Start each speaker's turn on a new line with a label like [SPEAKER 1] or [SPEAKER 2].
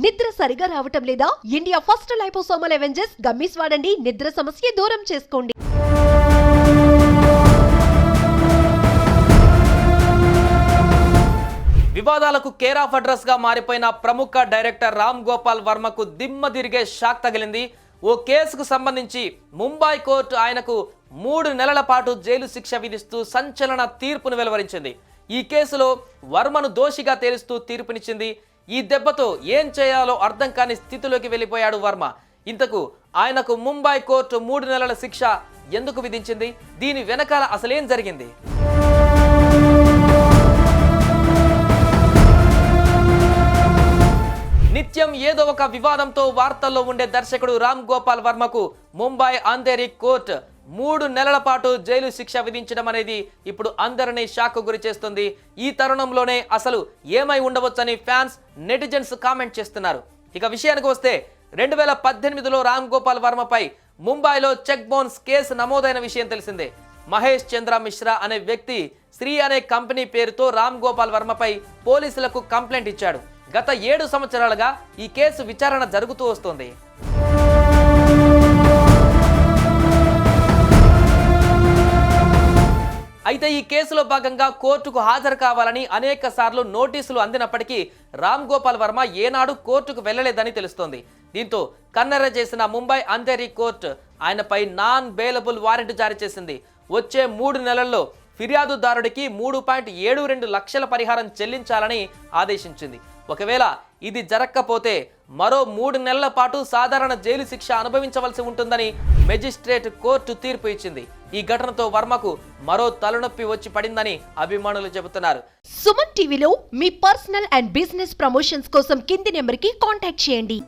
[SPEAKER 1] నిద్ర సరిగా రావటం లేదా? India first liposomal Avengers gummies వాడండి. నిద్ర సమస్య దూరం చేసుకోండి.
[SPEAKER 2] వివాదాలకు కేర్ ఆఫ్ అడ్రస్ గా మారిపోయిన ప్రముఖ డైరెక్టర్ రామ్ గోపాల్ వర్మకు దిమ్మ తిరిగే షాక్ తగిలింది. ఓ కేసుకు సంబంధించి ముంబై కోర్టు ఆయనకు 3 నెలల పాటు జైలు శిక్ష విధిస్తూ సంచలన తీర్పును వెలువరించింది. ఈ కేసులో వర్మను దోషిగా తేలుస్తూ తీర్పునిచ్చింది. ఈ దెబ్బతో ఏం చేయాలో అర్థం కాని స్థితిలోకి వెళ్ళిపోయాడు వర్మ. ఇంతకు ఆయనకు ముంబై కోర్టు 3 నెలల శిక్ష ఎందుకు విధించింది? దీని వెనకాల అసలేం జరిగింది? నిత్యం ఏదో ఒక వివాదంతో వార్తల్లో ఉండే దర్శకుడు రామ్ గోపాల్ వర్మకు ముంబై అంధేరి కోర్టు 3 నెలల పాటు జైలు శిక్ష విధించడం అనేది ఇప్పుడు అందరినీ షాక్ గురి చేస్తుంది. ఈ తరుణంలోనే అసలు ఏమై ఉండవచ్చని ఫ్యాన్స్, నెటిజన్స్ కామెంట్ చేస్తున్నారు. ఇక విషయానికి వస్తే 2018లో రామ్ గోపాల్ వర్మపై ముంబైలో చెక్ బౌన్స్ కేసు నమోదైన విషయం తెలిసిందే. మహేష్ చంద్ర మిశ్రా అనే వ్యక్తి శ్రీ అనే కంపెనీ పేరుతో రామ్ గోపాల్ వర్మపై పోలీసులకు కంప్లైంట్ ఇచ్చాడు. గత 7 సంవత్సరాలుగా ఈ కేసు విచారణ జరుగుతూ వస్తోంది. అయితే ఈ కేసులో భాగంగా కోర్టుకు హాజరు కావాలని అనేక సార్లు నోటీసులు అందినప్పటికీ రామ్ గోపాల్ వర్మ ఏనాడు కోర్టుకు వెళ్లలేదని తెలుస్తోంది. దీంతో కన్నెర్ర చేసిన ముంబై అంధేరి కోర్టు ఆయనపై నాన్ బెయిలబుల్ వారెంట్ జారీ చేసింది. వచ్చే 3 నెలల్లో ఫిర్యాదుదారుడికి 3.72 లక్షల పరిహారం చెల్లించాలని ఆదేశించింది. ఒకవేళ ఇది జరగకపోతే మరో 3 నెలల పాటు సాధారణ జైలు శిక్ష అనుభవించవలసి ఉంటుందని మెజిస్ట్రేట్ కోర్టు తీర్పు ఇచ్చింది. ఈ ఘటనతో వర్మకు మరో తలనొప్పి వచ్చి పడిందని అభిమానులు చెబుతున్నారు.
[SPEAKER 1] సుమన్ టీవీలో మీ పర్సనల్ అండ్ బిజినెస్ ప్రమోషన్స్ కోసం కింది నెంబర్కి కాంటాక్ట్ చేయండి.